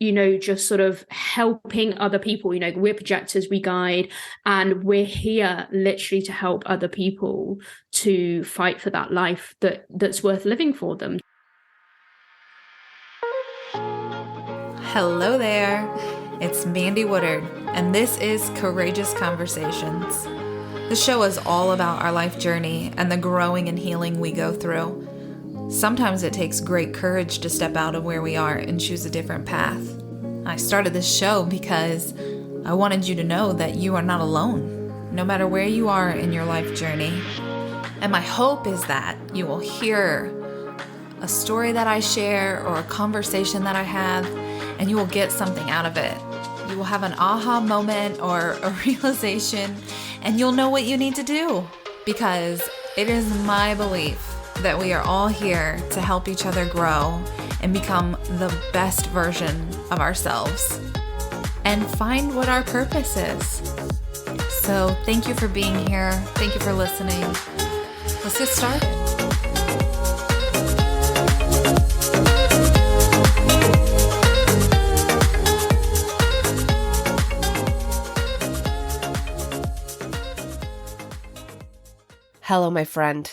just sort of helping other people. We're projectors, we guide, and we're here literally to help other people to fight for that life that's worth living for them. Hello there, it's Mandy Woodard, and this is Courageous Conversations. The show is all about our life journey and the growing and healing we go through. Sometimes it takes great courage to step out of where we are and choose a different path. I started this show because I wanted you to know that you are not alone, no matter where you are in your life journey. And my hope is that you will hear a story that I share or a conversation that I have, and you will get something out of it. You will have an aha moment or a realization, and you'll know what you need to do, because it is my belief that we are all here to help each other grow and become the best version of ourselves and find what our purpose is. So thank you for being here. Thank you for listening. Let's get started. Hello, my friend.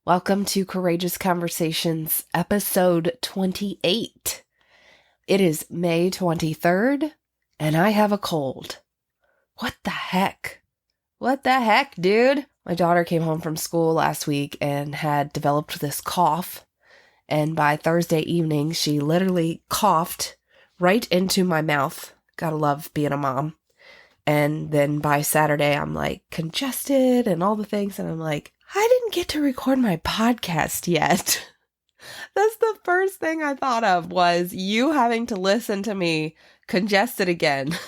Welcome to Courageous Conversations, episode 28. It is May 23rd, and I have a cold. What the heck? What the heck, dude? My daughter came home from school last week and had developed this cough, and by Thursday evening, she literally coughed right into my mouth. Gotta love being a mom. And then by Saturday, I'm like congested and all the things, and I'm like, I didn't get to record my podcast yet. That's the first thing I thought of, was you having to listen to me congested again.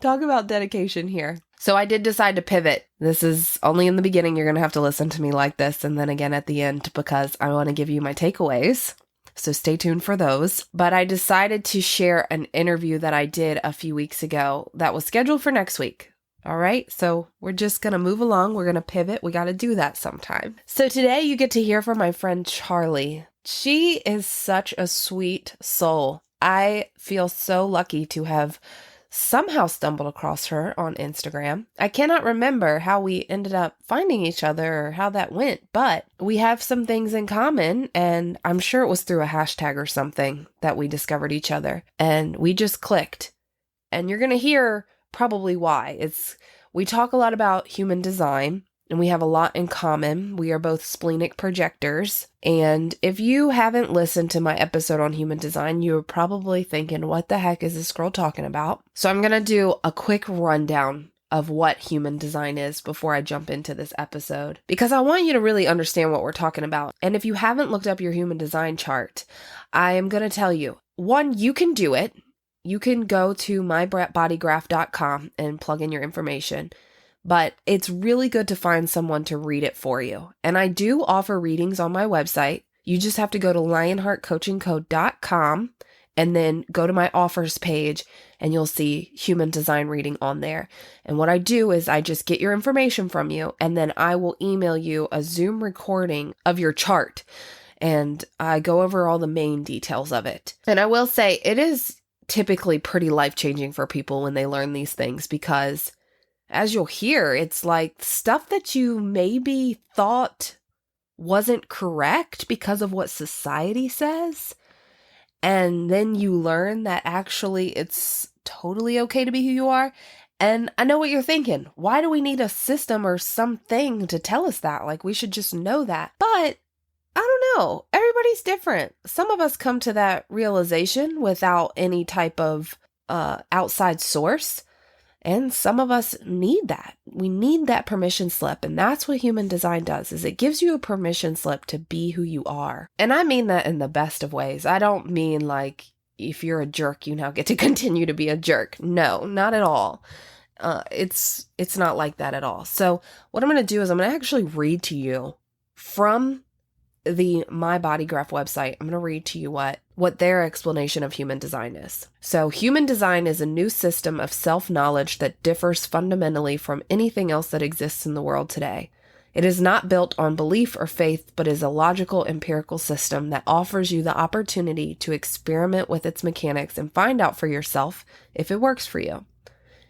Talk about dedication here. So I did decide to pivot. This is only in the beginning. You're going to have to listen to me like this, and then again at the end, because I want to give you my takeaways. So stay tuned for those. But I decided to share an interview that I did a few weeks ago that was scheduled for next week. All right, so we're just going to move along. We're going to pivot. We got to do that sometime. So today you get to hear from my friend Charlie. She is such a sweet soul. I feel so lucky to have somehow stumbled across her on Instagram. I cannot remember how we ended up finding each other or how that went, but we have some things in common, and I'm sure it was through a hashtag or something that we discovered each other, and we just clicked. And you're going to hear probably why. We talk a lot about human design, and we have a lot in common. We are both splenic projectors. And if you haven't listened to my episode on human design, you're probably thinking, what the heck is this girl talking about? So I'm going to do a quick rundown of what human design is before I jump into this episode, because I want you to really understand what we're talking about. And if you haven't looked up your human design chart, I am going to tell you, one, you can do it. You can go to mybodygraph.com and plug in your information, but it's really good to find someone to read it for you. And I do offer readings on my website. You just have to go to lionheartcoachingco.com and then go to my offers page, and you'll see human design reading on there. And what I do is I just get your information from you, and then I will email you a Zoom recording of your chart, and I go over all the main details of it. And I will say it is typically pretty life-changing for people when they learn these things, because as you'll hear, it's like stuff that you maybe thought wasn't correct because of what society says. And then you learn that actually it's totally okay to be who you are. And I know what you're thinking. Why do we need a system or something to tell us that? Like, we should just know that. But I don't know. Everybody's different. Some of us come to that realization without any type of outside source. And some of us need that. We need that permission slip. And that's what human design does, is it gives you a permission slip to be who you are. And I mean that in the best of ways. I don't mean like, if you're a jerk, you now get to continue to be a jerk. No, not at all. It's not like that at all. So what I'm going to do is I'm going to actually read to you from the My Body Graph website. I'm going to read to you what their explanation of human design is. So human design is a new system of self-knowledge that differs fundamentally from anything else that exists in the world today. It is not built on belief or faith, but is a logical, empirical system that offers you the opportunity to experiment with its mechanics and find out for yourself if it works for you.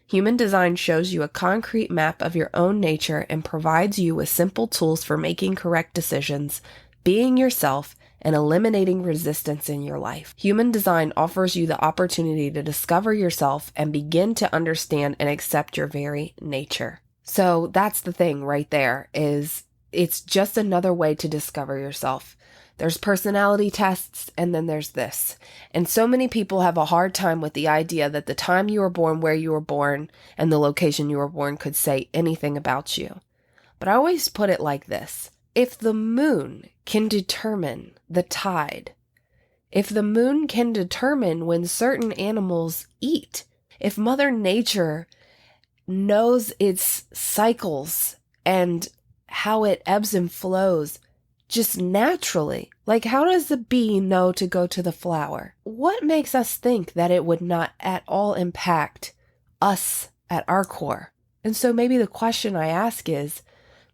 Human design shows you a concrete map of your own nature and provides you with simple tools for making correct decisions, being yourself, and eliminating resistance in your life. Human design offers you the opportunity to discover yourself and begin to understand and accept your very nature. So that's the thing right there, is it's just another way to discover yourself. There's personality tests, and then there's this. And so many people have a hard time with the idea that the time you were born, where you were born, and the location you were born could say anything about you. But I always put it like this. If the moon can determine the tide, if the moon can determine when certain animals eat, if Mother Nature knows its cycles and how it ebbs and flows just naturally, like how does the bee know to go to the flower? What makes us think that it would not at all impact us at our core? And so maybe the question I ask is,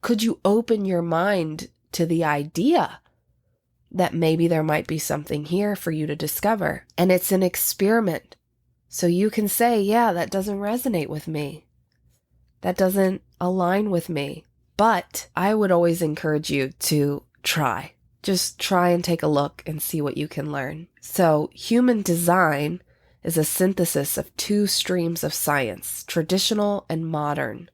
could you open your mind to the idea that maybe there might be something here for you to discover? And it's an experiment. So you can say, yeah, that doesn't resonate with me. That doesn't align with me. But I would always encourage you to try. Just try and take a look and see what you can learn. So human design is a synthesis of two streams of science, traditional and modern.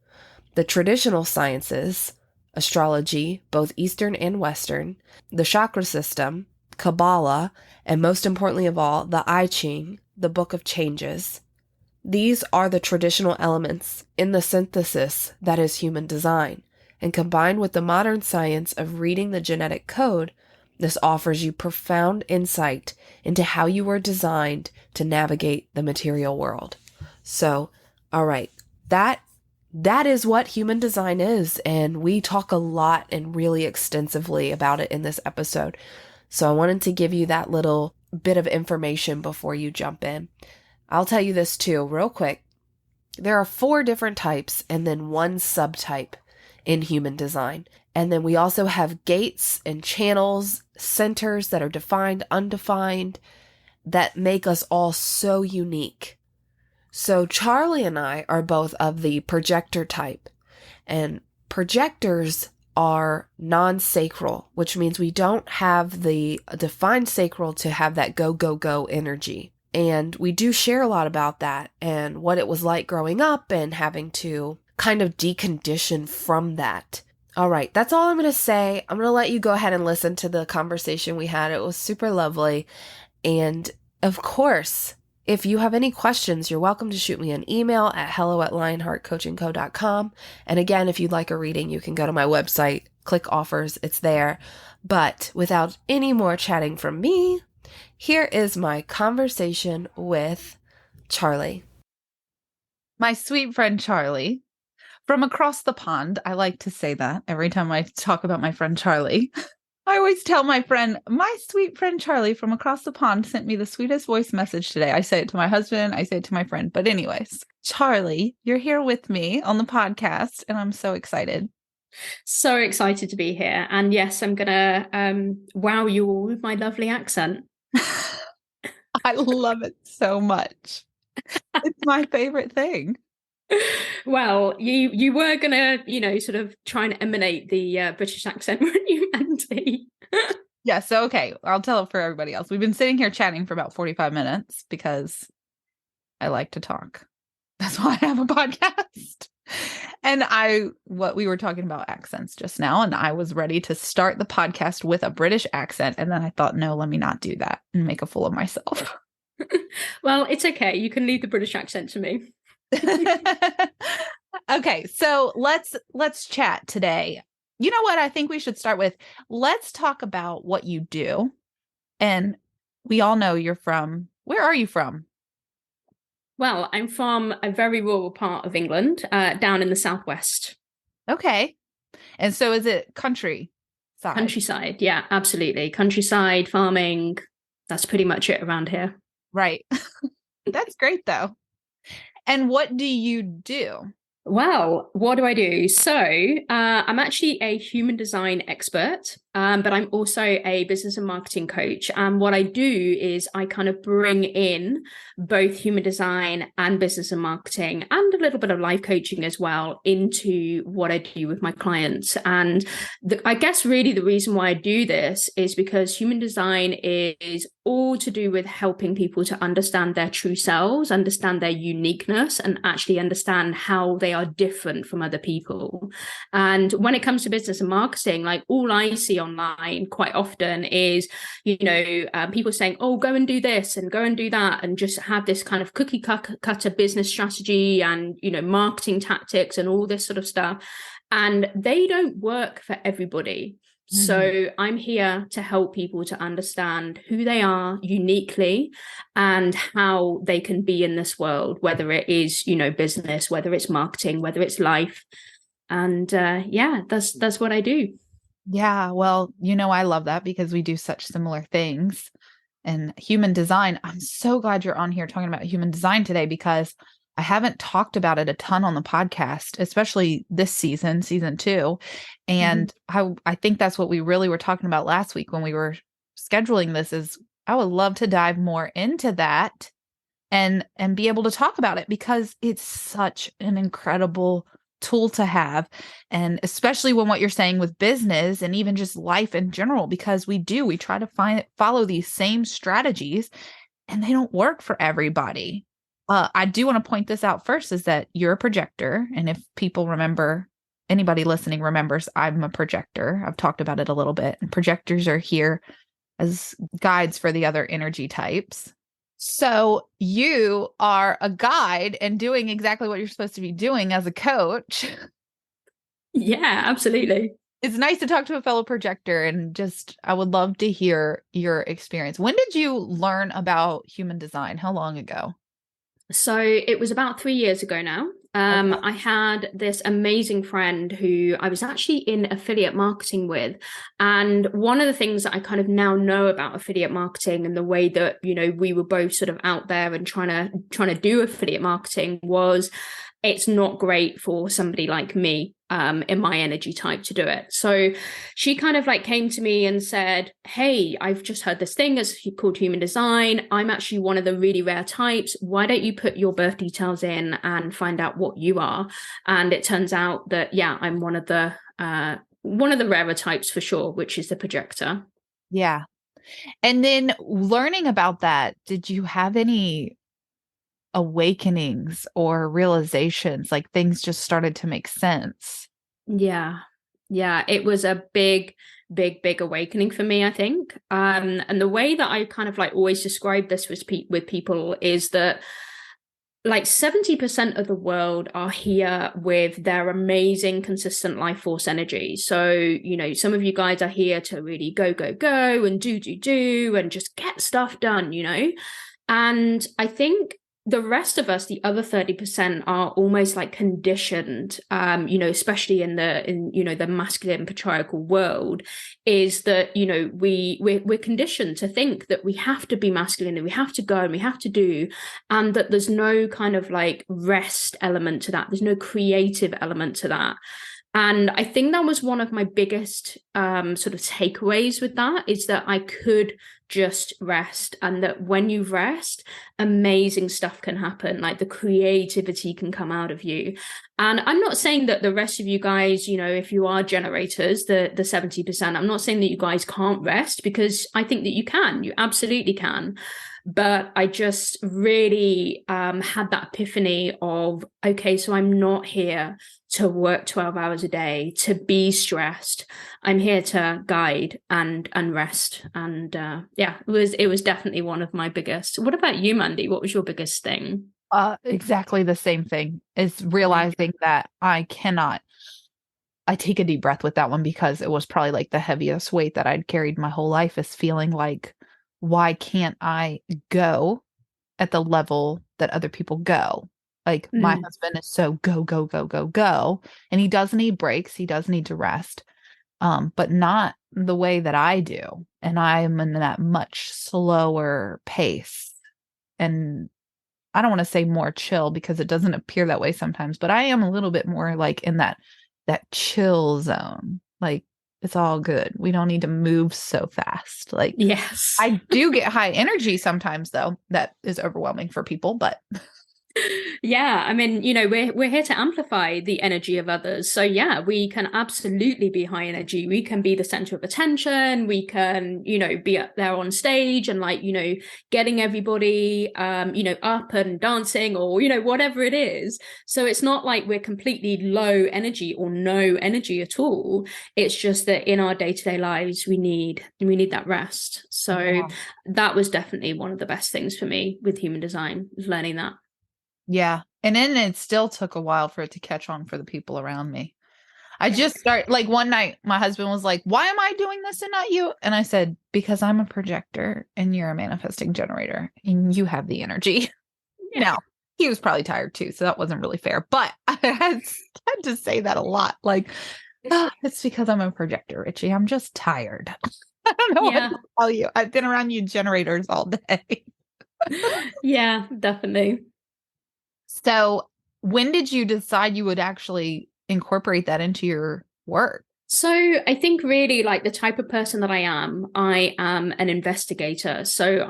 The traditional sciences, astrology, both Eastern and Western, the chakra system, Kabbalah, and most importantly of all, the I Ching, the Book of Changes. These are the traditional elements in the synthesis that is human design. And combined with the modern science of reading the genetic code, this offers you profound insight into how you were designed to navigate the material world. So, all right, that is what human design is, and we talk a lot and really extensively about it in this episode. So I wanted to give you that little bit of information before you jump in. I'll tell you this too, real quick. There are 4 different types and then 1 subtype in human design. And then we also have gates and channels, centers that are defined, undefined, that make us all so unique. So Charlie and I are both of the projector type, and projectors are non-sacral, which means we don't have the defined sacral to have that go, go, go energy. And we do share a lot about that and what it was like growing up and having to kind of decondition from that. All right, that's all I'm going to say. I'm going to let you go ahead and listen to the conversation we had. It was super lovely. And of course, if you have any questions, you're welcome to shoot me an email at hello@lionheartcoachingco.com. And again, if you'd like a reading, you can go to my website, click offers, it's there. But without any more chatting from me, here is my conversation with Charlie. My sweet friend Charlie, from across the pond. I like to say that every time I talk about my friend Charlie. I always tell my friend, my sweet friend Charlie from across the pond sent me the sweetest voice message today. I say it to my husband, I say it to my friend. But anyways, Charlie, you're here with me on the podcast, and I'm so excited. So excited to be here. And yes, I'm going to wow you all with my lovely accent. I love it so much. It's my favorite thing. Well, you were gonna, sort of try and emanate the British accent, weren't you, Mandy? Yeah, so okay, I'll tell it for everybody else. We've been sitting here chatting for about 45 minutes because I like to talk. That's why I have a podcast. And we were talking about accents just now, and I was ready to start the podcast with a British accent. And then I thought, no, let me not do that and make a fool of myself. Well, it's okay. You can leave the British accent to me. Okay, so let's chat today. You know what I think we should start with? Let's talk about what you do. And we all know where are you from? Well, I'm from a very rural part of England, down in the southwest. Okay. And so is it countryside? Countryside, yeah, absolutely. Countryside, farming, that's pretty much it around here. Right. That's great, though. And what do you do? Well, what do I do? I'm actually a human design expert, but I'm also a business and marketing coach. And what I do is I kind of bring in both human design and business and marketing and a little bit of life coaching as well into what I do with my clients. And I guess really the reason why I do this is because human design is all to do with helping people to understand their true selves, understand their uniqueness, and actually understand how they are different from other people. And when it comes to business and marketing, like all I see online quite often is, people saying, oh, go and do this and go and do that, and just have this kind of cookie cutter business strategy and, marketing tactics and all this sort of stuff. And they don't work for everybody. So I'm here to help people to understand who they are uniquely and how they can be in this world, whether it is, business, whether it's marketing, whether it's life. And that's what I do. Yeah, well, I love that because we do such similar things. And human design, I'm so glad you're on here talking about human design today because I haven't talked about it a ton on the podcast, especially this season 2. And I think that's what we really were talking about last week when we were scheduling this is I would love to dive more into that and be able to talk about it because it's such an incredible tool to have. And especially when what you're saying with business and even just life in general, because we try to follow these same strategies and they don't work for everybody. I do want to point this out first is that you're a projector. And if people anybody listening remembers, I'm a projector. I've talked about it a little bit. And projectors are here as guides for the other energy types. So you are a guide and doing exactly what you're supposed to be doing as a coach. Yeah, absolutely. It's nice to talk to a fellow projector and I would love to hear your experience. When did you learn about human design? How long ago? So it was about 3 years ago now. Okay. I had this amazing friend who I was actually in affiliate marketing with. And one of the things that I kind of now know about affiliate marketing and the way that, we were both sort of out there and trying to do affiliate marketing was it's not great for somebody like me in my energy type to do it. So she kind of like came to me and said, hey, I've just heard this thing as called human design. I'm actually one of the really rare types. Why don't you put your birth details in and find out what you are? And it turns out that, yeah, I'm one of the rarer types for sure, which is the projector. Yeah. And then learning about that, did you have any awakenings or realizations, like things just started to make sense? Yeah. It was a big awakening for me, I think. And the way that I kind of like always describe this with people is that like 70% of the world are here with their amazing, consistent life force energy. So, some of you guys are here to really go and do and just get stuff done, And I think the rest of us, the other 30%, are almost like conditioned, especially in the masculine patriarchal world, is that, we're conditioned to think that we have to be masculine and we have to go and we have to do, and that there's no kind of like rest element to that. There's no creative element to that. And I think that was one of my biggest sort of takeaways with that is that I could just rest, and that when you rest, amazing stuff can happen. Like the creativity can come out of you. And I'm not saying that the rest of you guys, if you are generators, the 70%, I'm not saying that you guys can't rest, because I think that you absolutely can. But I just really had that epiphany of, okay, so I'm not here to work 12 hours a day, to be stressed. I'm here to guide and rest. And it was definitely one of my biggest. What about you, Mandy? What was your biggest thing? Exactly the same thing is realizing that I take a deep breath with that one because it was probably like the heaviest weight that I'd carried my whole life, is feeling like, why can't I go at the level that other people go? Like my husband is so go. And he does need breaks. He does need to rest. But not the way that I do. And I am in that much slower pace. And I don't want to say more chill because it doesn't appear that way sometimes, but I am a little bit more like in that chill zone. Like it's all good. We don't need to move so fast. Like Yes. I do get high energy sometimes though. That is overwhelming for people, but Yeah, I mean, we're here to amplify the energy of others. So yeah, we can absolutely be high energy. We can be the center of attention. We can, be up there on stage and like, getting everybody up and dancing or, whatever it is. So it's not like we're completely low energy or no energy at all. It's just that in our day-to-day lives, we need that rest. So that was definitely one of the best things for me with human design, was learning that. yeah. And then it still took a while for it to catch on for the people around me. I just start like one night, my husband was like, why am I doing this and not you? And I said, because I'm a projector and you're a manifesting generator and you have the energy. Yeah. Now, he was probably tired too. So that wasn't really fair, but I had to say that a lot. Like, it's because I'm a projector, Richie. I'm just tired. I don't know what to tell you. I've been around you generators all day. Yeah, definitely. So when did you decide you would actually incorporate that into your work? So I think really like the type of person that I am an investigator. So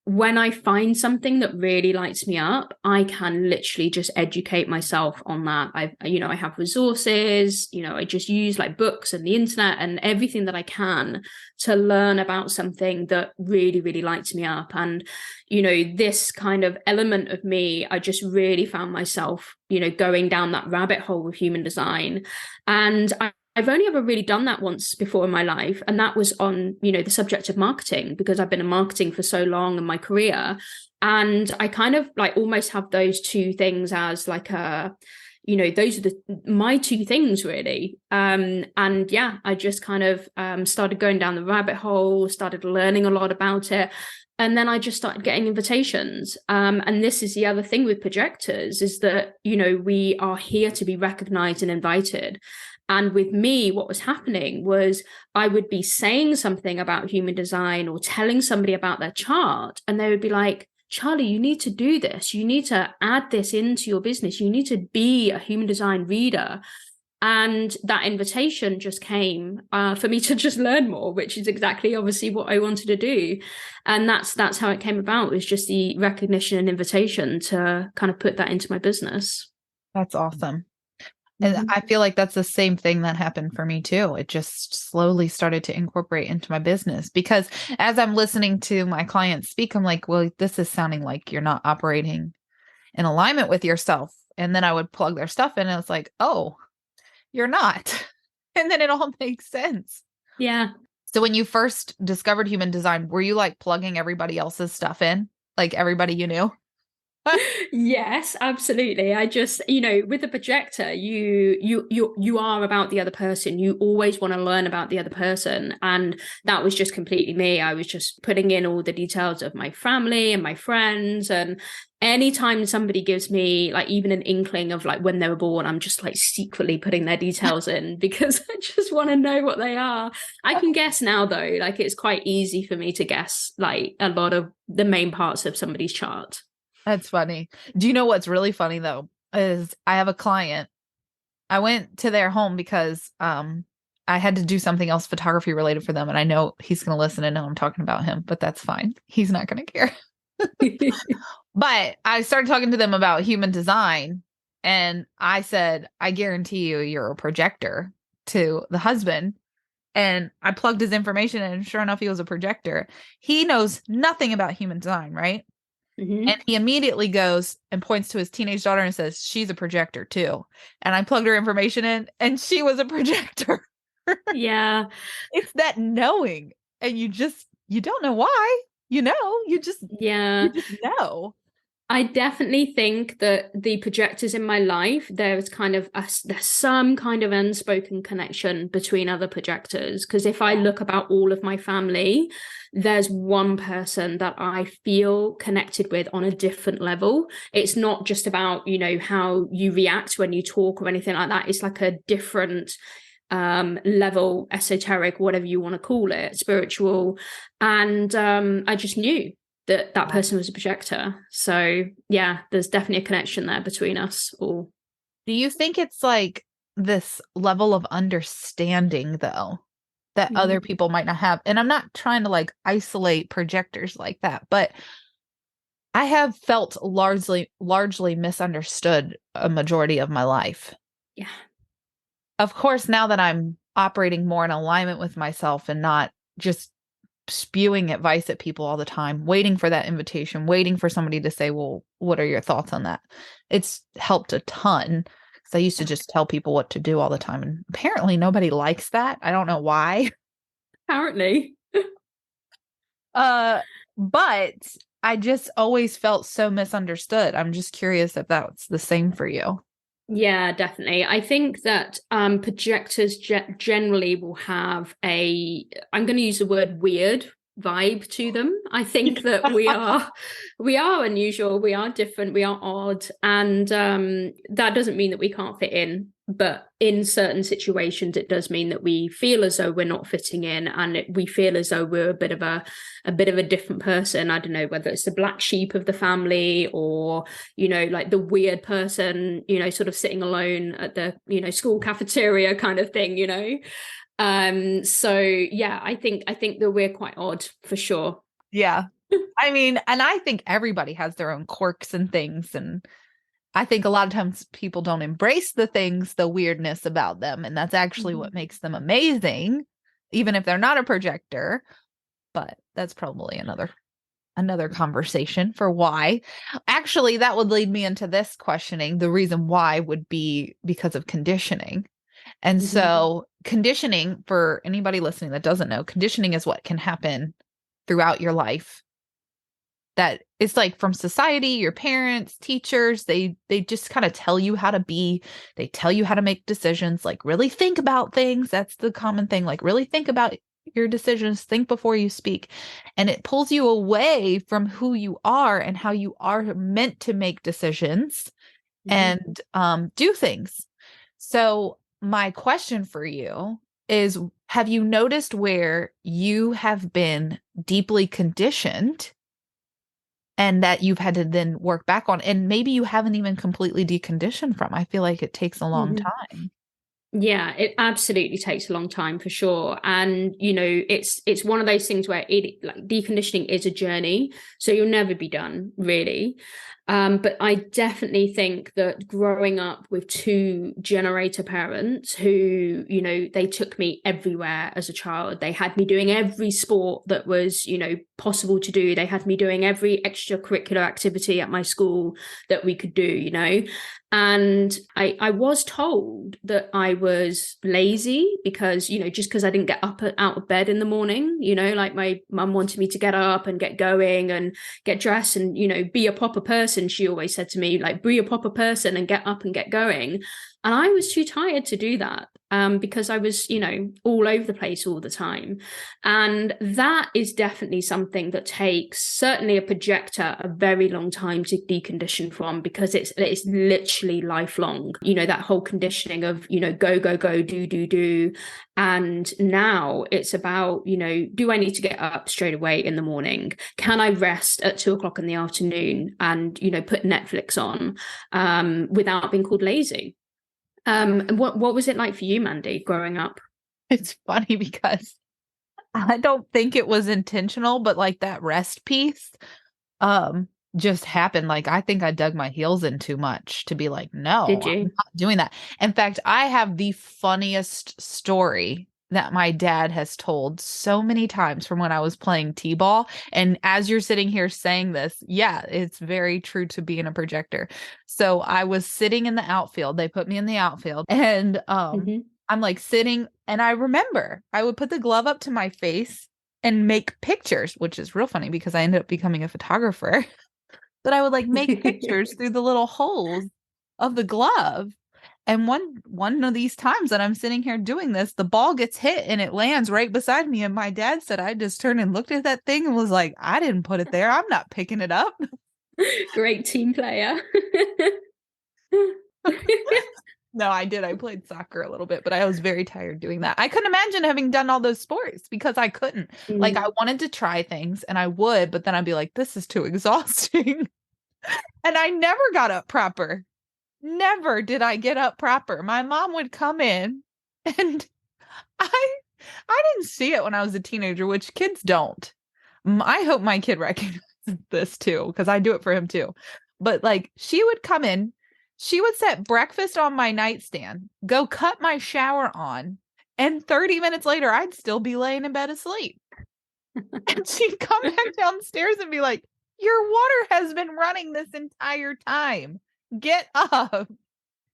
when I find something that really lights me up, I can literally just educate myself on that. I have resources, I just use like books and the internet and everything that I can to learn about something that really, really lights me up. And, this kind of element of me, I just really found myself, going down that rabbit hole with human design. And I've only ever really done that once before in my life. And that was on, the subject of marketing, because I've been in marketing for so long in my career. And I kind of like almost have those two things as like those are my two things really. And yeah, I just kind of started going down the rabbit hole, started learning a lot about it. And then I just started getting invitations. And this is the other thing with projectors is that, we are here to be recognized and invited. And with me, what was happening was I would be saying something about human design or telling somebody about their chart, and they would be like, Charlie, you need to do this. You need to add this into your business. You need to be a human design reader. And that invitation just came for me to just learn more, which is exactly obviously what I wanted to do. And that's how it came about, was just the recognition and invitation to kind of put that into my business. That's awesome. And I feel like that's the same thing that happened for me too. It just slowly started to incorporate into my business, because as I'm listening to my clients speak, I'm like, well, this is sounding like you're not operating in alignment with yourself. And then I would plug their stuff in and it's like, oh, you're not. And then it all makes sense. Yeah. So when you first discovered human design, were you like plugging everybody else's stuff in? Like everybody you knew? Yes, absolutely. I just, with the projector, you are about the other person. You always want to learn about the other person. And that was just completely me. I was just putting in all the details of my family and my friends. And anytime somebody gives me like even an inkling of like when they were born, I'm just like secretly putting their details in because I just want to know what they are. I can guess now though, like it's quite easy for me to guess like a lot of the main parts of somebody's chart. That's funny. Do you know what's really funny though? Is I have a client. I went to their home because I had to do something else photography related for them. And I know he's going to listen and know I'm talking about him, but that's fine. He's not going to care. But I started talking to them about human design. And I said, I guarantee you're a projector, to the husband. And I plugged his information in, and sure enough, he was a projector. He knows nothing about human design, right? Mm-hmm. And he immediately goes and points to his teenage daughter and says, she's a projector too. And I plugged her information in and she was a projector. Yeah. It's that knowing. And you don't know why, you just know. I definitely think that the projectors in my life, there's some kind of unspoken connection between other projectors. Because if I look about all of my family, there's one person that I feel connected with on a different level. It's not just about, how you react when you talk or anything like that. It's like a different level, esoteric, whatever you want to call it, spiritual. And I just knew. that person was a projector. So yeah, there's definitely a connection there between us all. Do you think it's like this level of understanding, though, that other people might not have? And I'm not trying to like isolate projectors like that, but I have felt largely misunderstood a majority of my life. Yeah. Of course, now that I'm operating more in alignment with myself and not just spewing advice at people all the time, waiting for that invitation, waiting for somebody to say, well, what are your thoughts on that? It's helped a ton. Because I used to just tell people what to do all the time. And apparently nobody likes that. I don't know why. Apparently. But I just always felt so misunderstood. I'm just curious if that's the same for you. Yeah, definitely. I think that projectors generally will have I'm going to use the word weird vibe to them. I think that we are unusual, we are different, we are odd, and that doesn't mean that we can't fit in. But in certain situations, it does mean that we feel as though we're not fitting in, and we feel as though we're a bit of a different person. I don't know whether it's the black sheep of the family, or like the weird person, sort of sitting alone at the school cafeteria kind of thing. So yeah, I think that we're quite odd for sure. Yeah. I mean, and I think everybody has their own quirks and things, and I think a lot of times people don't embrace the weirdness about them. And that's actually what makes them amazing, even if they're not a projector. But that's probably another conversation for why. Actually, that would lead me into this questioning. The reason why would be because of conditioning. And so conditioning, for anybody listening that doesn't know, conditioning is what can happen throughout your life. That it's like from society, your parents, teachers, they just kind of tell you how to be. They tell you how to make decisions, like really think about things. That's the common thing, like really think about your decisions, think before you speak. And it pulls you away from who you are and how you are meant to make decisions and do things. So my question for you is, have you noticed where you have been deeply conditioned and that you've had to then work back on, and maybe you haven't even completely deconditioned from? I feel like it takes a long time. Yeah, it absolutely takes a long time for sure. And, it's one of those things where like deconditioning is a journey. So you'll never be done, really. But I definitely think that growing up with two generator parents who, they took me everywhere as a child. They had me doing every sport that was, possible to do. They had me doing every extracurricular activity at my school that we could do, And I was told that I was lazy because, just because I didn't get up out of bed in the morning, like my mum wanted me to get up and get going and get dressed and, be a proper person. She always said to me, like, be a proper person and get up and get going. And I was too tired to do that because I was, all over the place all the time. And that is definitely something that takes certainly a projector a very long time to decondition from, because it's literally lifelong, that whole conditioning of, go, go, go, do. And now it's about, do I need to get up straight away in the morning? Can I rest at 2:00 in the afternoon and, put Netflix on without being called lazy? What was it like for you, Mandy, growing up? It's funny because I don't think it was intentional, but like that rest piece just happened. Like I think I dug my heels in too much to be like, no, Did you? I'm not doing that. In fact, I have the funniest story that my dad has told so many times from when I was playing t-ball. And as you're sitting here saying this, yeah, it's very true to being a projector. So I was sitting in the outfield. They put me in the outfield, and I'm like sitting, and I remember I would put the glove up to my face and make pictures, which is real funny because I ended up becoming a photographer. But I would like make pictures through the little holes of the glove. And one of these times that I'm sitting here doing this, the ball gets hit and it lands right beside me. And my dad said I just turned and looked at that thing and was like, I didn't put it there. I'm not picking it up. Great team player. No, I did. I played soccer a little bit, but I was very tired doing that. I couldn't imagine having done all those sports because I couldn't. Like, I wanted to try things and I would, but then I'd be like, this is too exhausting. And I never got up proper. Never did I get up proper. My mom would come in and I didn't see it when I was a teenager, which kids don't. I hope my kid recognizes this too, because I do it for him too. But like, she would come in, she would set breakfast on my nightstand, go cut my shower on, and 30 minutes later, I'd still be laying in bed asleep. And she'd come back downstairs and be like, your water has been running this entire time. Get up.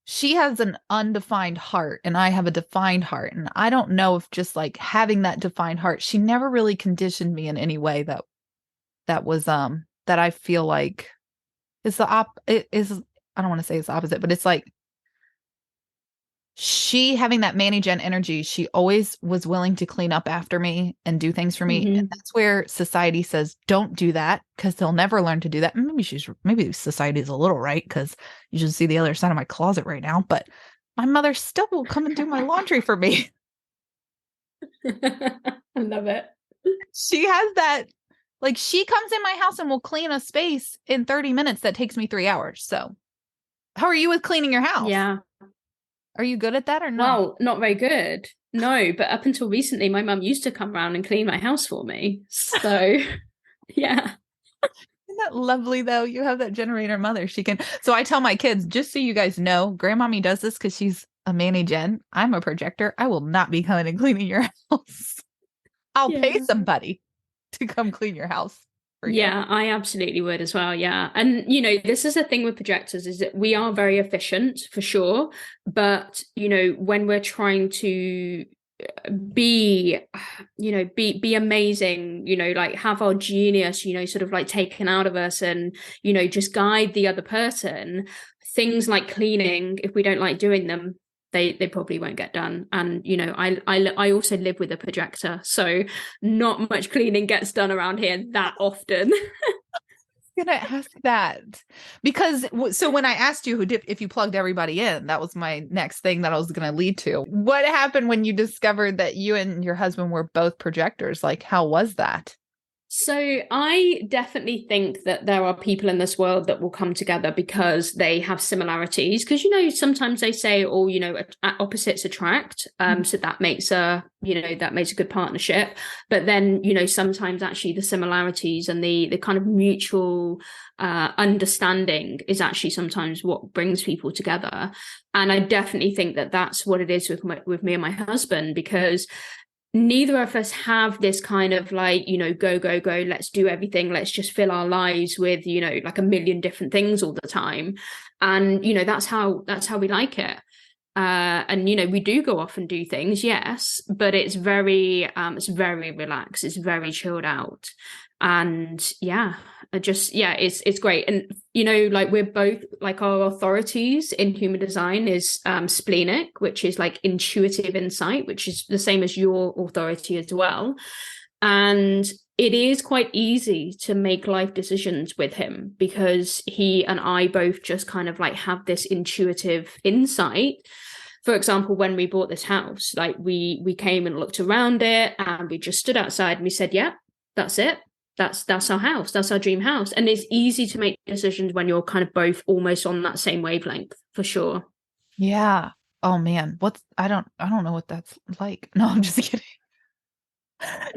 She has an undefined heart and I have a defined heart. And I don't know if just like having that defined heart, she never really conditioned me in any way that was that I feel like is it is, I don't want to say it's the opposite, but it's like she having that Manny Gen energy, she always was willing to clean up after me and do things for me. And that's where society says, don't do that because they'll never learn to do that. And maybe society is a little right because you should see the other side of my closet right now. But my mother still will come and do my laundry for me. I love it. She has that, like, she comes in my house and will clean a space in 30 minutes that takes me 3 hours. So how are you with cleaning your house? Yeah. Are you good at that or no? Well, not very good. No, but up until recently, my mum used to come around and clean my house for me. So, yeah. Isn't that lovely, though? You have that generator mother. She can. So I tell my kids, just so you guys know, Grandmommy does this because she's a Manny Gen. I'm a projector. I will not be coming and cleaning your house. I'll pay somebody to come clean your house. Yeah, I absolutely would as well. Yeah. And, you know, this is the thing with projectors is that we are very efficient for sure. But, you know, when we're trying to be amazing, you know, like have our genius, you know, sort of like taken out of us and, you know, just guide the other person, things like cleaning, if we don't like doing them, they probably won't get done. And, you know, I also live with a projector, so not much cleaning gets done around here that often. I'm gonna ask that because so when I asked you if you plugged everybody in, that was my next thing that I was gonna lead to. What happened when you discovered that you and your husband were both projectors? Like, how was that? So I definitely think that there are people in this world that will come together because they have similarities. Because, you know, sometimes they say, oh, you know, opposites attract. So that makes a good partnership. But then, you know, sometimes actually the similarities and the kind of mutual understanding is actually sometimes what brings people together. And I definitely think that that's what it is with me and my husband, because neither of us have this kind of like, you know, go, let's do everything. Let's just fill our lives with, you know, like a million different things all the time. And, you know, that's how we like it. And, you know, we do go off and do things, yes, but it's very relaxed. It's very chilled out. And it's great. And, you know, like we're both like our authorities in human design is splenic, which is like intuitive insight, which is the same as your authority as well. And it is quite easy to make life decisions with him because he and I both just kind of like have this intuitive insight. For example, when we bought this house, like we came and looked around it and we just stood outside and we said, yeah, that's it. That's our house. That's our dream house. And it's easy to make decisions when you're kind of both almost on that same wavelength, for sure. Yeah. Oh man. I don't know what that's like. No, I'm just kidding.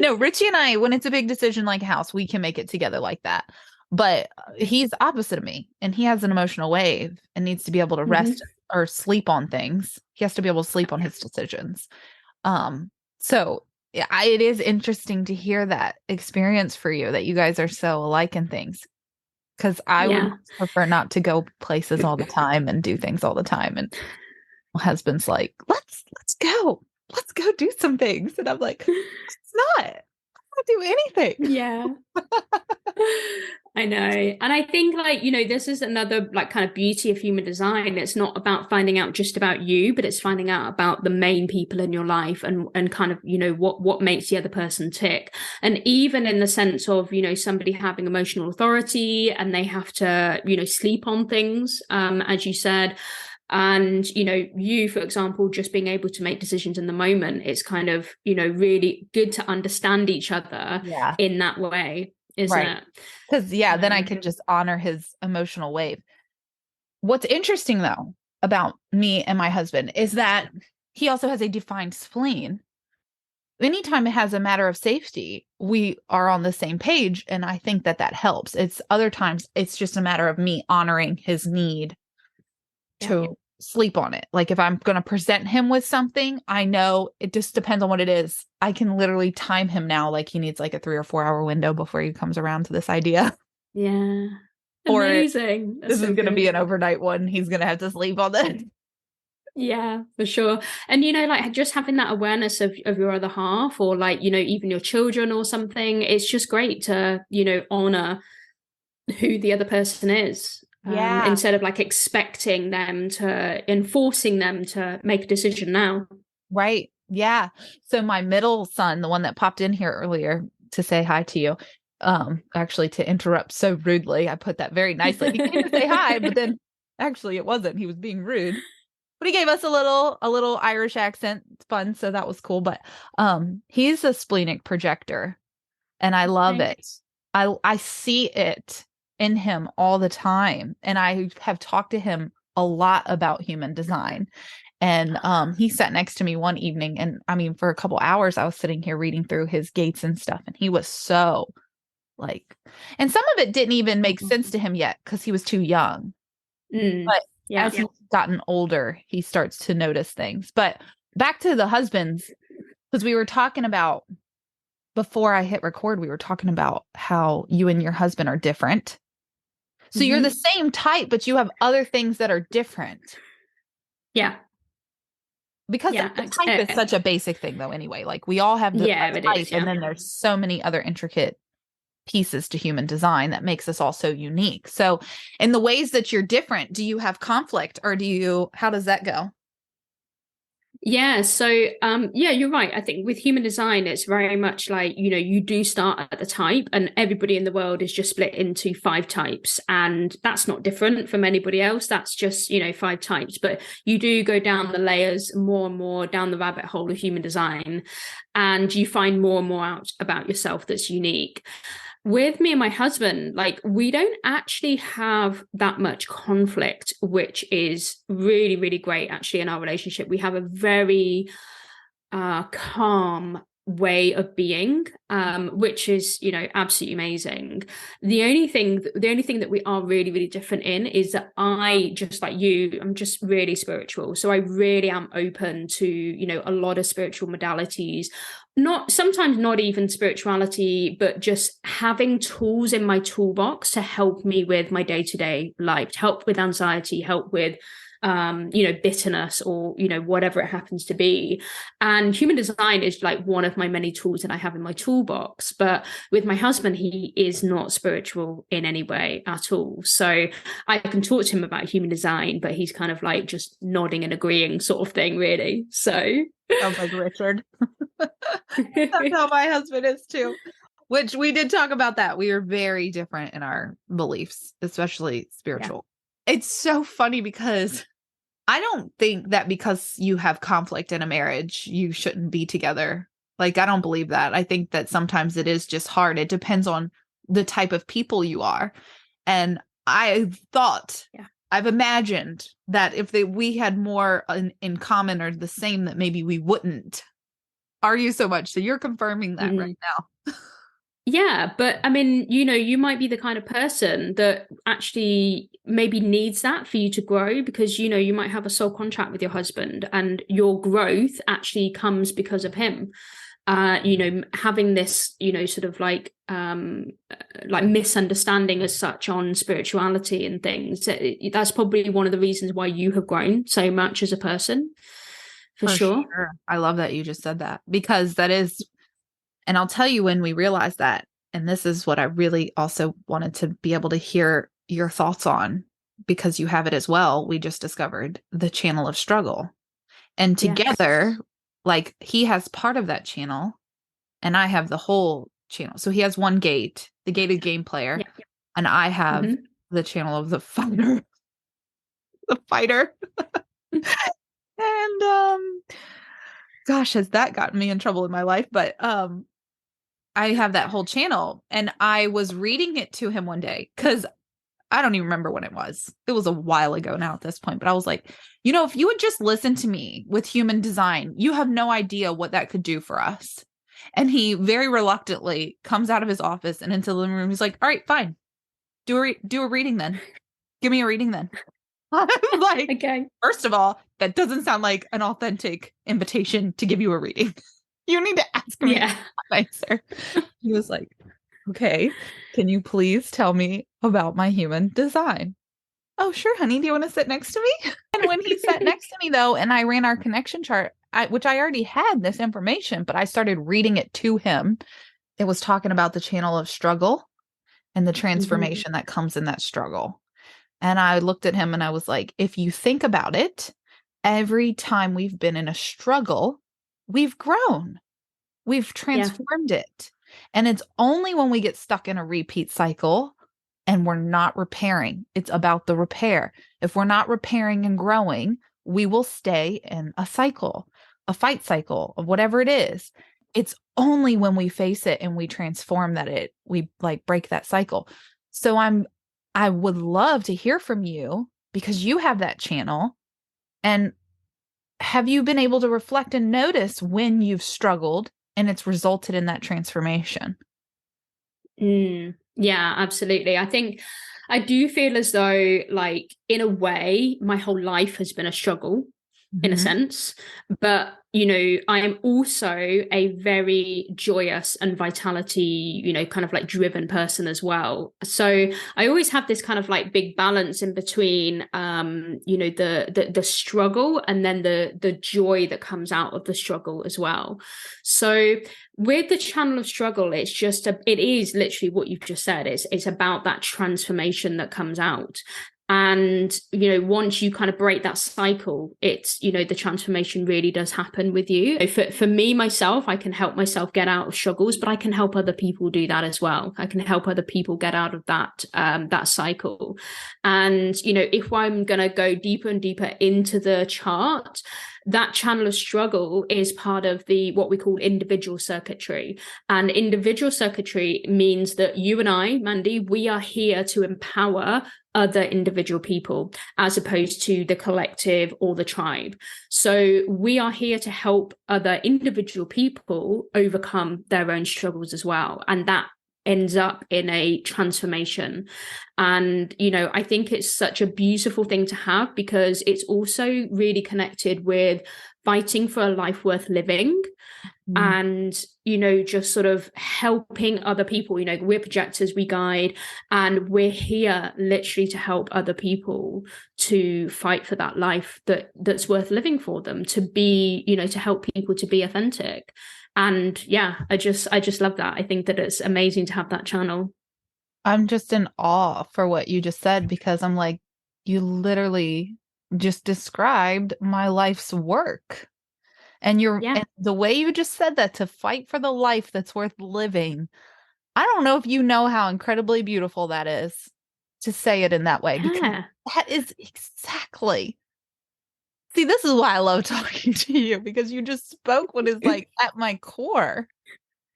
No, Richie and I, when it's a big decision like a house, we can make it together like that. But he's opposite of me and he has an emotional wave and needs to be able to rest or sleep on things. He has to be able to sleep on his decisions. So yeah, it is interesting to hear that experience for you, that you guys are so alike in things. Because I would prefer not to go places all the time and do things all the time. And my husband's like, let's go do some things. And I'm like, it's not do anything. Yeah. I know. And I think like, you know, this is another like kind of beauty of human design. It's not about finding out just about you, but it's finding out about the main people in your life and kind of, you know, what makes the other person tick. And even in the sense of, you know, somebody having emotional authority and they have to, you know, sleep on things, as you said, And, you, for example, just being able to make decisions in the moment, it's kind of, really good to understand each other Yeah. in that way, isn't Right. it? Because, then I can just honor his emotional wave. What's interesting, though, about me and my husband is that he also has a defined spleen. Anytime it has a matter of safety, we are on the same page. And I think that helps. It's other times it's just a matter of me honoring his need to sleep on it. Like if I'm going to present him with something, I know it just depends on what it is. I can literally time him now. Like he needs like a 3 or 4 hour window before he comes around to this idea. Yeah. Or Amazing. That's this so is going to be good. an overnight one. He's going to have to sleep on this. Yeah, for sure. And like just having that awareness of your other half, or like, even your children or something, it's just great to, honor who the other person is. Yeah. Instead of like enforcing them to make a decision now. Right. Yeah. So my middle son, the one that popped in here earlier to say hi to you, actually to interrupt so rudely, I put that very nicely. He came to say hi, but then actually it wasn't. He was being rude. But he gave us a little Irish accent. It's fun, so that was cool. But he's a splenic projector, and I love it. I see it in him all the time, and I have talked to him a lot about human design. And he sat next to me one evening, and I mean, for a couple hours, I was sitting here reading through his gates and stuff, and he was so like, and some of it didn't even make sense to him yet because he was too young. But as he's gotten older, he starts to notice things. But back to the husbands, because we were talking about, before I hit record, we were talking about how you and your husband are different. So you're the same type, but you have other things that are different. Yeah. Because the type is such a basic thing, though, anyway. Like we all have the type, and then there's so many other intricate pieces to human design that makes us all so unique. So in the ways that you're different, do you have conflict, or how does that go? Yeah. So, you're right. I think with human design, it's very much like, you do start at the type, and everybody in the world is just split into 5 types. And that's not different from anybody else. That's just, 5 types. But you do go down the layers more and more down the rabbit hole of human design, and you find more and more out about yourself that's unique. With me and my husband, like we don't actually have that much conflict, which is really, really great actually in our relationship. We have a very calm way of being, which is, absolutely amazing. The only thing that we are really, really different in is that I, just like you, I'm just really spiritual. So I really am open to, a lot of spiritual modalities, sometimes not even spirituality, but just having tools in my toolbox to help me with my day-to-day life, to help with anxiety, help with bitterness, or whatever it happens to be. And human design is like one of my many tools that I have in my toolbox. But with my husband, he is not spiritual in any way at all. So I can talk to him about human design, but he's kind of like just nodding and agreeing sort of thing, really. So sounds like Richard. That's how my husband is too. Which we did talk about that. We are very different in our beliefs, especially spiritual. Yeah. It's so funny because I don't think that because you have conflict in a marriage, you shouldn't be together. Like, I don't believe that. I think that sometimes it is just hard. It depends on the type of people you are. And I've imagined that if we had more in common or the same, that maybe we wouldn't argue so much. So you're confirming that right now. Yeah, but I mean, you might be the kind of person that actually maybe needs that for you to grow, because, you might have a soul contract with your husband, and your growth actually comes because of him. Having this, sort of like misunderstanding as such on spirituality and things. That's probably one of the reasons why you have grown so much as a person. For sure. I love that you just said that, because that is. And I'll tell you when we realized that, and this is what I really also wanted to be able to hear your thoughts on, because you have it as well. We just discovered the channel of struggle. And together, like he has part of that channel and I have the whole channel. So he has one gate, the gated game player, and I have the channel of the fighter. the fighter. And gosh, has that gotten me in trouble in my life? But I have that whole channel, and I was reading it to him one day because I don't even remember when it was. It was a while ago now at this point, but I was like, if you would just listen to me with human design, you have no idea what that could do for us. And he very reluctantly comes out of his office and into the living room. He's like, all right, fine. Do a reading then. Give me a reading then. Like, Okay. First of all, that doesn't sound like an authentic invitation to give you a reading. You need to ask me nicer. He was like, okay, can you please tell me about my human design? Oh, sure, honey. Do you want to sit next to me? And when he sat next to me, though, and I ran our connection chart, which I already had this information, but I started reading it to him. It was talking about the channel of struggle and the transformation that comes in that struggle. And I looked at him and I was like, if you think about it, every time we've been in a struggle, we've grown. We've transformed it. And it's only when we get stuck in a repeat cycle and we're not repairing. It's about the repair. If we're not repairing and growing, we will stay in a cycle, a fight cycle of whatever it is. It's only when we face it and we transform that we like break that cycle. So I would love to hear from you because you have that channel. And have you been able to reflect and notice when you've struggled and it's resulted in that transformation? Yeah, absolutely. I think I do feel as though, like, in a way, my whole life has been a struggle in a sense. But, I am also a very joyous and vitality, kind of like driven person as well. So I always have this kind of like big balance in between, the struggle and then the joy that comes out of the struggle as well. So with the channel of struggle, it is literally what you've just said. It's about that transformation that comes out. And, once you kind of break that cycle, it's, the transformation really does happen with you. For me, myself, I can help myself get out of struggles, but I can help other people do that as well. I can help other people get out of that cycle. And, if I'm going to go deeper and deeper into the chart, that channel of struggle is part of what we call individual circuitry. And individual circuitry means that you and I, Mandy, we are here to empower other individual people as opposed to the collective or the tribe. So we are here to help other individual people overcome their own struggles as well. And that ends up in a transformation. And, I think it's such a beautiful thing to have because it's also really connected with fighting for a life worth living. And, just sort of helping other people. We're projectors, we guide, and we're here literally to help other people to fight for that life that's worth living for them, to be, to help people to be authentic. And yeah, I just love that. I think that it's amazing to have that channel. I'm just in awe for what you just said, because I'm like, you literally just described my life's work. And and the way you just said that, to fight for the life that's worth living. I don't know if you know how incredibly beautiful that is to say it in that way, because that is exactly. See, this is why I love talking to you, because you just spoke what is like at my core.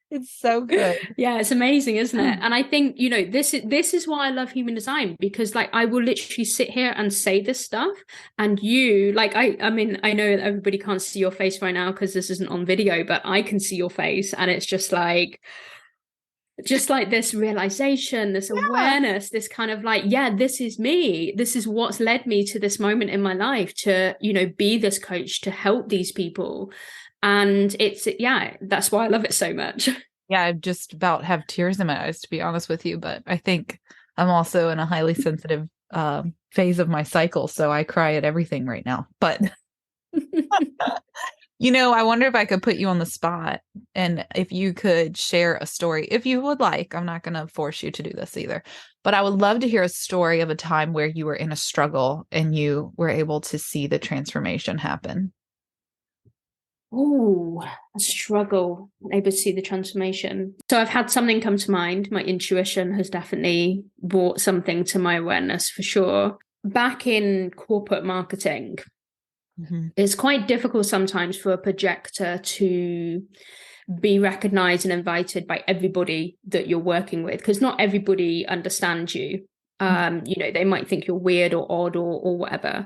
It's so good. Yeah, it's amazing, isn't it? And I think, this is why I love human design, because like I will literally sit here and say this stuff, and you like I mean, I know everybody can't see your face right now because this isn't on video, but I can see your face, and it's just like this realization, this awareness, this kind of like, this is me. This is what's led me to this moment in my life to, be this coach, to help these people. And that's why I love it so much. Yeah, I just about have tears in my eyes, to be honest with you. But I think I'm also in a highly sensitive phase of my cycle. So I cry at everything right now. But, I wonder if I could put you on the spot and if you could share a story, if you would like. I'm not going to force you to do this either. But I would love to hear a story of a time where you were in a struggle and you were able to see the transformation happen. Oh, a struggle, able to see the transformation. So I've had something come to mind. My intuition has definitely brought something to my awareness for sure. back in corporate marketing, Mm-hmm. it's quite difficult sometimes for a projector to be recognized and invited by everybody that you're working with, because not everybody understands you. They might think you're weird or odd or whatever.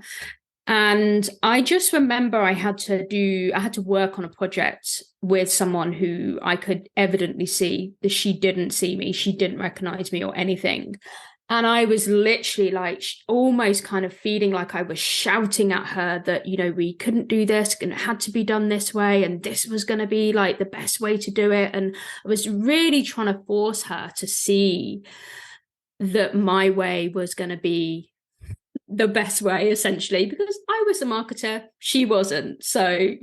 And I just remember I had to work on a project with someone who I could evidently see that she didn't see me, she didn't recognize me or anything. And I was literally like almost kind of feeling like I was shouting at her that, we couldn't do this and it had to be done this way. And this was going to be like the best way to do it. And I was really trying to force her to see that my way was going to be the best way, essentially, because I was a marketer, she wasn't. So,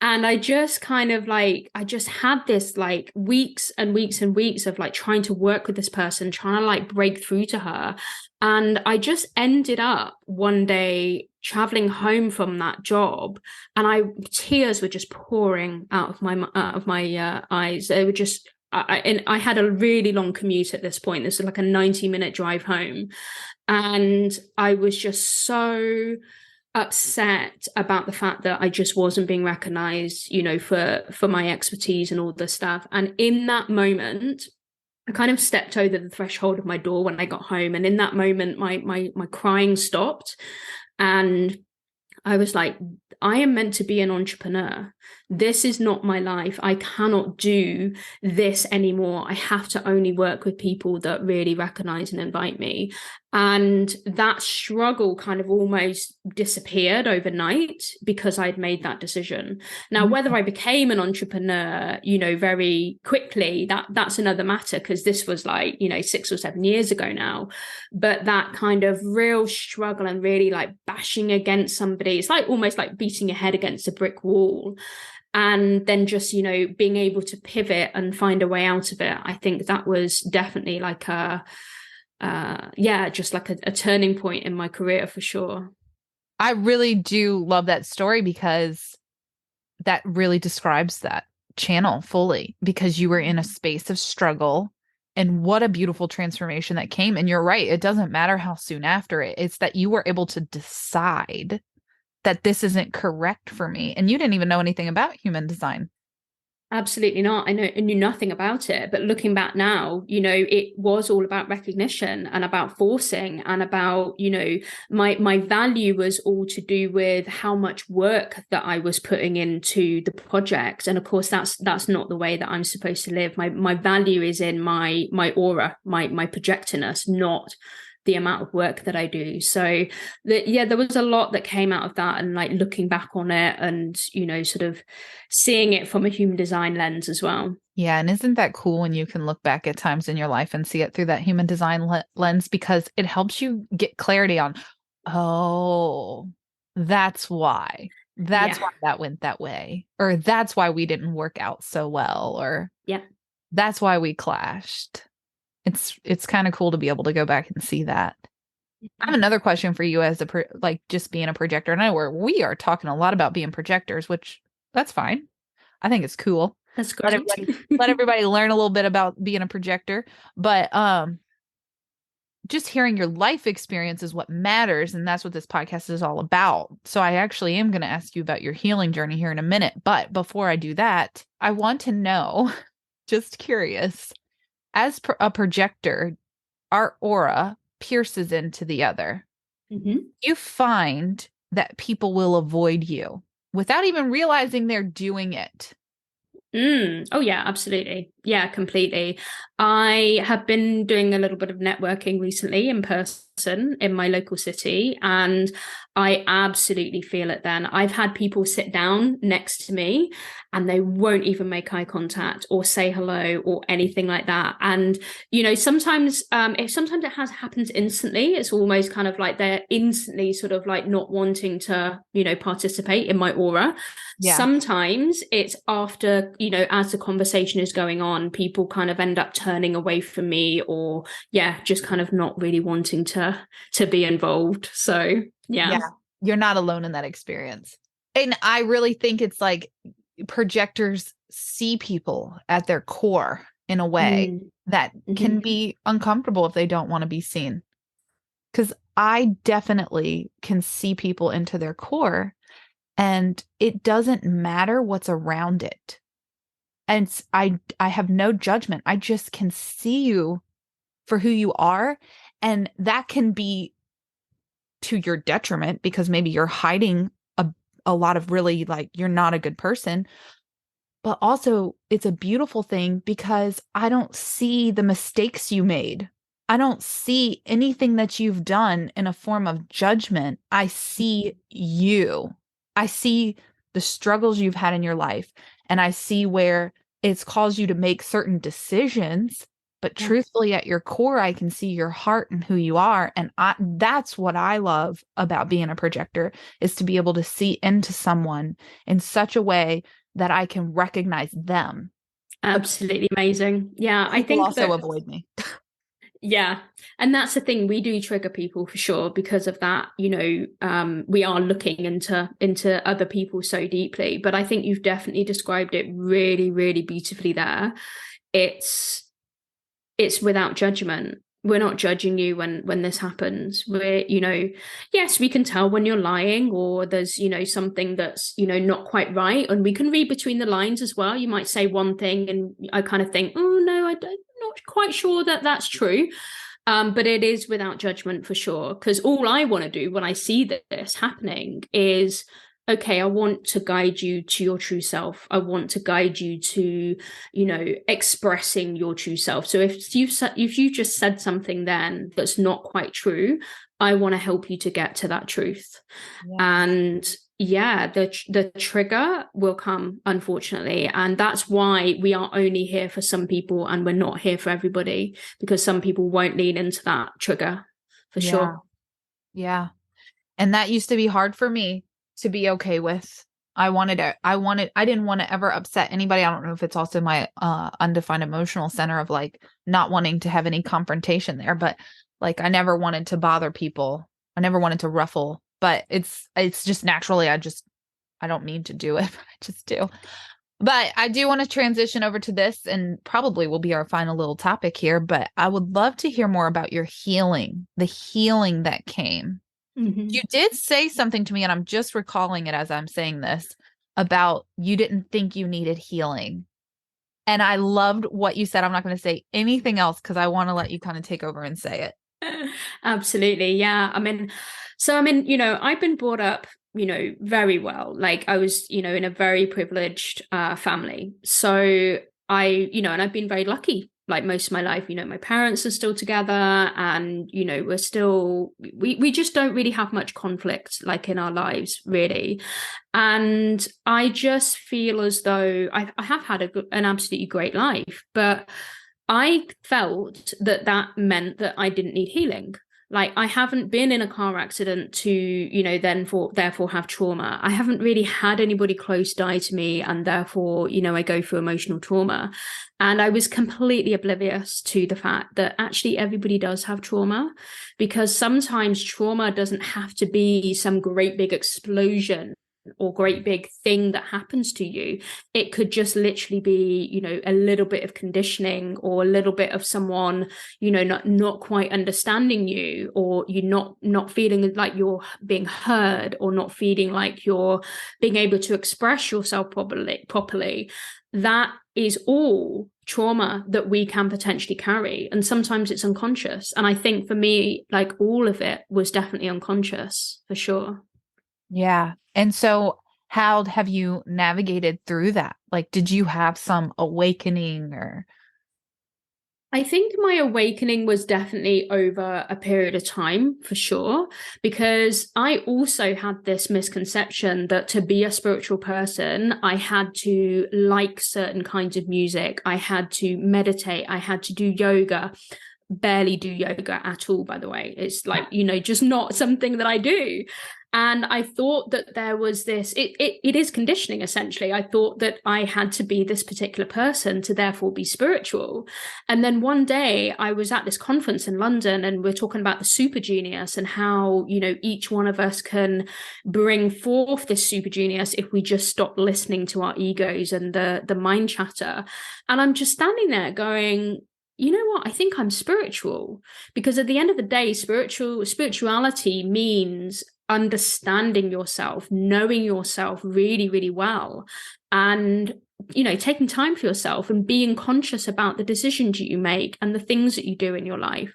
and I just kind of I just had this like weeks and weeks and weeks of like trying to work with this person, trying to like break through to her. And I just ended up one day traveling home from that job, and tears were just pouring out of my eyes. They were just, and I had a really long commute at this point. This was like a 90-minute drive home. And I was just so upset about the fact that I just wasn't being recognized, for my expertise and all this stuff. And in that moment, I kind of stepped over the threshold of my door when I got home. And in that moment, my crying stopped. And I was like, I am meant to be an entrepreneur. This is not my life. I cannot do this anymore. I have to only work with people that really recognize and invite me. And that struggle kind of almost disappeared overnight because I'd made that decision. Now, whether I became an entrepreneur, very quickly, that's another matter, because this was 6 or 7 years ago now. But that kind of real struggle and really like bashing against somebody, it's like almost like beating your head against a brick wall. And then just, being able to pivot and find a way out of it. I think that was definitely like just like a turning point in my career for sure. I really do love that story because that really describes that channel fully, because you were in a space of struggle, and what a beautiful transformation that came. And you're right. It doesn't matter how soon after it's that you were able to decide that this isn't correct for me. And you didn't even know anything about human design. Absolutely not. I knew nothing about it. But looking back now, it was all about recognition and about forcing and about, my value was all to do with how much work that I was putting into the project. And of course, that's not the way that I'm supposed to live. My value is in my aura, my projectiness, not the amount of work that I do. So there was a lot that came out of that, and like looking back on it and, sort of seeing it from a human design lens as well. Yeah. And isn't that cool when you can look back at times in your life and see it through that human design lens, because it helps you get clarity on, oh, that's why. That's why that went that way. Or that's why we didn't work out so well. Or that's why we clashed. It's kind of cool to be able to go back and see that. I have another question for you as just being a projector. And I know we are talking a lot about being projectors, which that's fine. I think it's cool. That's great. Let everybody learn a little bit about being a projector. But just hearing your life experience is what matters. And that's what this podcast is all about. So I actually am going to ask you about your healing journey here in a minute. But before I do that, I want to know, just curious, as a projector, our aura pierces into the other. Mm-hmm. You find that people will avoid you without even realizing they're doing it. Oh, yeah, absolutely. Yeah, completely. I have been doing a little bit of networking recently in person in my local city, and I absolutely feel it then. I've had people sit down next to me and they won't even make eye contact or say hello or anything like that. And, sometimes it happens instantly. It's almost kind of like they're instantly sort of like not wanting to, participate in my aura. Yeah. Sometimes it's after, as the conversation is going on, people kind of end up turning away from me, or just kind of not really wanting to be involved. So yeah, you're not alone in that experience. And I really think it's like projectors see people at their core in a way that can be uncomfortable if they don't want to be seen. Because I definitely can see people into their core, and it doesn't matter what's around it. And I have no judgment. I just can see you for who you are. And that can be to your detriment because maybe you're hiding a lot of really, like, you're not a good person. But also, it's a beautiful thing because I don't see the mistakes you made. I don't see anything that you've done in a form of judgment. I see you. I see the struggles you've had in your life, and I see where it's caused you to make certain decisions. But truthfully, at your core, I can see your heart and who you are. And that's what I love about being a projector, is to be able to see into someone in such a way that I can recognize them. Absolutely amazing. Yeah, I People think also that, avoid me. yeah. And that's the thing, we do trigger people for sure because of that. We are looking into other people so deeply. But I think you've definitely described it really, really beautifully there. It's without judgment. We're not judging you when this happens. Yes, we can tell when you're lying or there's, something that's, not quite right. And we can read between the lines as well. You might say one thing and I kind of think, oh no, I'm not quite sure that that's true. But it is without judgment for sure. Because all I want to do when I see this happening is, okay, I want to guide you to your true self. I want to guide you to, expressing your true self. So if you just said something then that's not quite true, I want to help you to get to that truth. Yeah. And yeah, the trigger will come, unfortunately. And that's why we are only here for some people and we're not here for everybody, because some people won't lean into that trigger for sure. Yeah. And that used to be hard for me to be okay with. I didn't want to ever upset anybody. I don't know if it's also my undefined emotional center of like not wanting to have any confrontation there, but like I never wanted to bother people. I never wanted to ruffle, but it's just naturally, I don't mean to do it, but I just do. But I do want to transition over to this, and probably will be our final little topic here, but I would love to hear more about your healing, the healing that came. Mm-hmm. You did say something to me, and I'm just recalling it as I'm saying this, about you didn't think you needed healing. And I loved what you said. I'm not going to say anything else because I want to let you kind of take over and say it. Absolutely. Yeah. I've been brought up, very well. Like I was, in a very privileged family. So and I've been very lucky. Like most of my life, my parents are still together and, we just don't really have much conflict like in our lives, really. And I just feel as though I have had an absolutely great life, but I felt that meant that I didn't need healing. Like I haven't been in a car accident to, therefore have trauma. I haven't really had anybody close die to me and therefore, I go through emotional trauma. And I was completely oblivious to the fact that actually everybody does have trauma, because sometimes trauma doesn't have to be some great big explosion or great big thing that happens to you. It could just literally be, a little bit of conditioning or a little bit of someone, not quite understanding you, or you not feeling like you're being heard, or not feeling like you're being able to express yourself properly. That is all trauma that we can potentially carry. And sometimes it's unconscious. And I think for me, like all of it was definitely unconscious for sure. Yeah. And so how have you navigated through that? Like, did you have some awakening or? I think my awakening was definitely over a period of time for sure, because I also had this misconception that to be a spiritual person, I had to like certain kinds of music. I had to meditate. I had to do yoga. Barely do yoga at all, by the way. It's like, just not something that I do. And I thought that there was this, it is conditioning, essentially. I thought that I had to be this particular person to therefore be spiritual. And then one day I was at this conference in London and we're talking about the super genius and how, each one of us can bring forth this super genius if we just stop listening to our egos and the mind chatter. And I'm just standing there going, you know what? I think I'm spiritual, because at the end of the day, spirituality means understanding yourself, knowing yourself really, really well, and taking time for yourself and being conscious about the decisions you make and the things that you do in your life,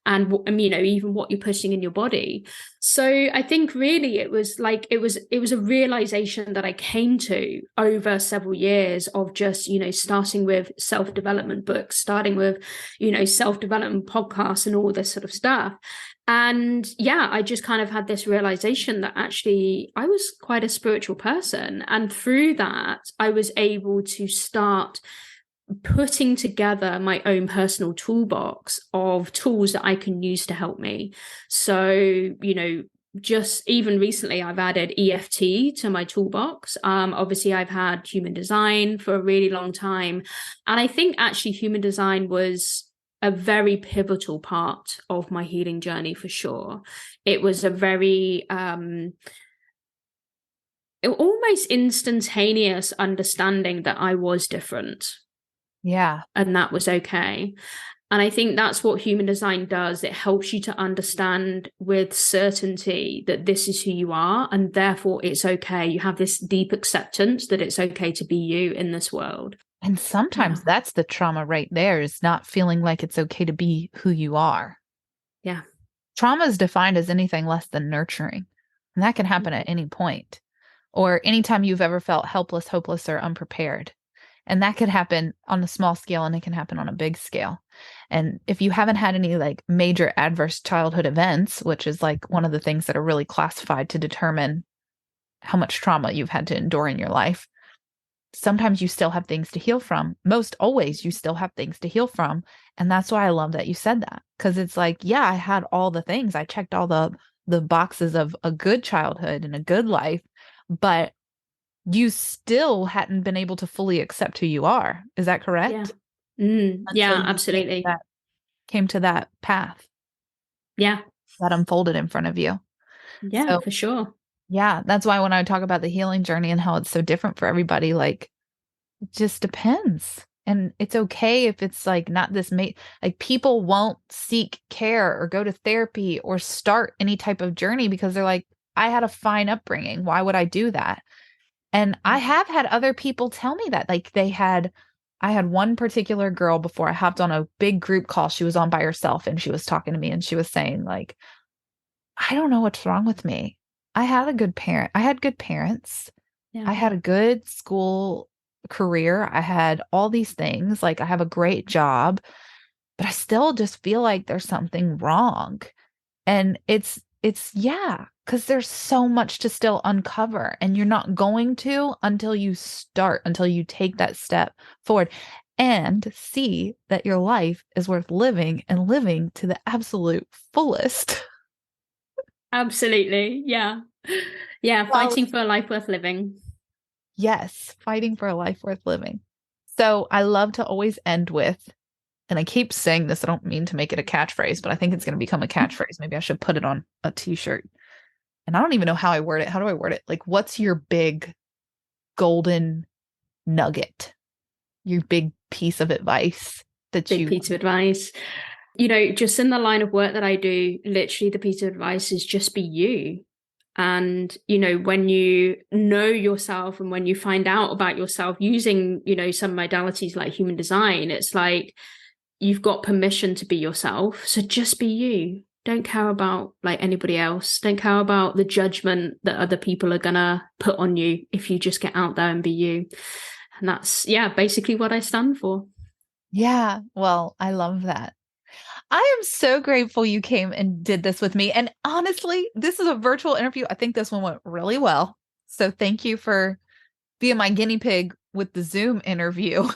and even what you're putting in your body. So I think really it was a realization that I came to over several years of just starting with self-development books, starting with self-development podcasts and all this sort of stuff. And yeah, I just kind of had this realization that actually I was quite a spiritual person. And through that, I was able to start putting together my own personal toolbox of tools that I can use to help me. So, just even recently, I've added EFT to my toolbox. Obviously, I've had human design for a really long time. And I think actually human design was a very pivotal part of my healing journey for sure. It was a very almost instantaneous understanding that I was different. Yeah. And that was okay. And I think that's what human design does. It helps you to understand with certainty that this is who you are, and therefore it's okay. You have this deep acceptance that it's okay to be you in this world. And sometimes that's the trauma right there, is not feeling like it's okay to be who you are. Yeah. Trauma is defined as anything less than nurturing. And that can happen at any point, or anytime you've ever felt helpless, hopeless, or unprepared. And that could happen on a small scale, and it can happen on a big scale. And if you haven't had any like major adverse childhood events, which is like one of the things that are really classified to determine how much trauma you've had to endure in your life, sometimes you still have things to heal from. Most always you still have things to heal from. And that's why I love that you said that, because it's like, yeah, I had all the things. I checked all the boxes of a good childhood and a good life, but you still hadn't been able to fully accept who you are. Is that correct? Yeah. Yeah, absolutely. Came to that path. Yeah. That unfolded in front of you. Yeah, so, for sure. Yeah. That's why when I talk about the healing journey and how it's so different for everybody, like it just depends. And it's okay if it's like not this like people won't seek care or go to therapy or start any type of journey because they're like, I had a fine upbringing. Why would I do that? And I have had other people tell me that, like I had one particular girl before I hopped on a big group call. She was on by herself and she was talking to me and she was saying like, I don't know what's wrong with me. I had good parents. Yeah. I had a good school career. I had all these things. Like I have a great job, but I still just feel like there's something wrong. And it's because there's so much to still uncover, and you're not going to until you take that step forward and see that your life is worth living and living to the absolute fullest. Absolutely. Yeah. Yeah. Fighting for a life worth living. Yes. Fighting for a life worth living. So I love to always end with, and I keep saying this, I don't mean to make it a catchphrase, but I think it's going to become a catchphrase. Maybe I should put it on a t-shirt. And I don't even know how I word it. How do I word it? Like, what's your big golden nugget? Your big piece of advice piece of advice. Just in the line of work that I do, literally the piece of advice is just be you. And, when you know yourself and when you find out about yourself using, some modalities like human design, it's like you've got permission to be yourself. So just be you. Don't care about like anybody else. Don't care about the judgment that other people are gonna put on you if you just get out there and be you. And that's, basically what I stand for. Yeah. Well, I love that. I am so grateful you came and did this with me. And honestly, this is a virtual interview. I think this one went really well. So thank you for being my guinea pig with the Zoom interview.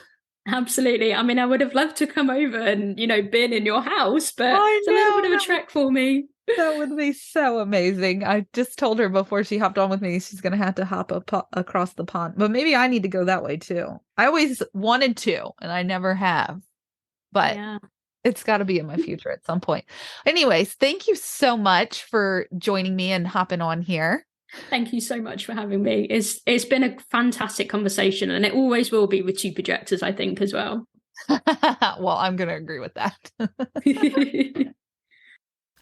Absolutely. I mean, I would have loved to come over and, been in your house, but it's a little bit of a trek for me. That would be so amazing. I just told her before she hopped on with me, she's going to have to hop across the pond. But maybe I need to go that way too. I always wanted to, and I never have. But it's got to be in my future at some point. Anyways, thank you so much for joining me and hopping on here. Thank you so much for having me. It's been a fantastic conversation, and it always will be with two projectors, I think, as well. Well, I'm going to agree with that.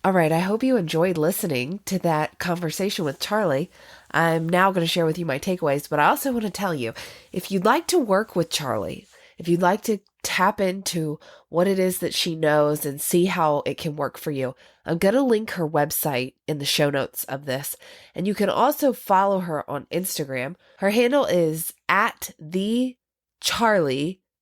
All right, I hope you enjoyed listening to that conversation with Charlie. I'm now going to share with you my takeaways, but I also want to tell you, if you'd like to work with Charlie, if you'd like to tap into what it is that she knows and see how it can work for you, I'm going to link her website in the show notes of this. And you can also follow her on Instagram. Her handle is @thecharlie,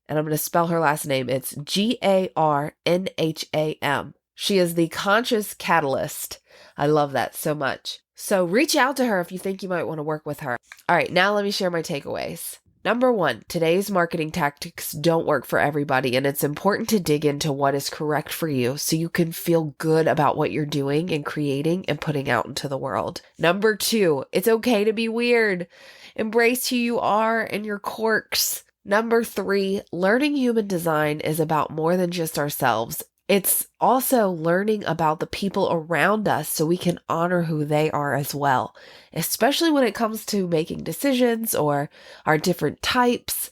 and I'm going to spell her last name. It's Garnham. She is the conscious catalyst. I love that so much. So reach out to her if you think you might want to work with her. All right, now let me share my takeaways. Number 1, today's marketing tactics don't work for everybody, and it's important to dig into what is correct for you so you can feel good about what you're doing and creating and putting out into the world. Number 2, it's okay to be weird. Embrace who you are and your quirks. Number 3, learning human design is about more than just ourselves. It's also learning about the people around us so we can honor who they are as well, especially when it comes to making decisions or our different types.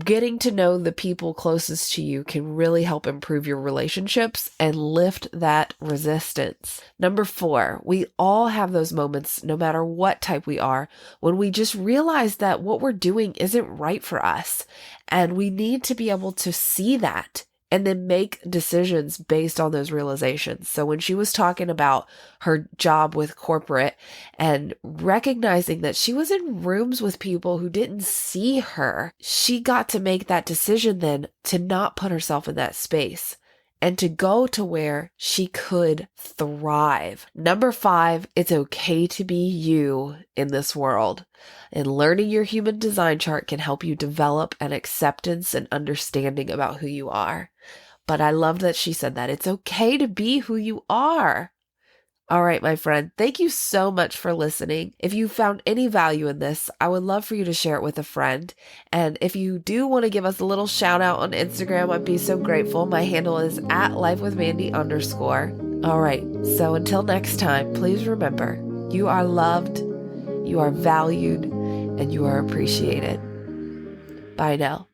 Getting to know the people closest to you can really help improve your relationships and lift that resistance. Number 4, we all have those moments, no matter what type we are, when we just realize that what we're doing isn't right for us. And we need to be able to see that and then make decisions based on those realizations. So when she was talking about her job with corporate and recognizing that she was in rooms with people who didn't see her, she got to make that decision then to not put herself in that space and to go to where she could thrive. Number 5, it's okay to be you in this world. And learning your human design chart can help you develop an acceptance and understanding about who you are. But I loved that she said that it's okay to be who you are. All right, my friend, thank you so much for listening. If you found any value in this, I would love for you to share it with a friend. And if you do want to give us a little shout out on Instagram, I'd be so grateful. My handle is @lifewithmandy_. All right, so until next time, please remember, you are loved, you are valued, and you are appreciated. Bye now.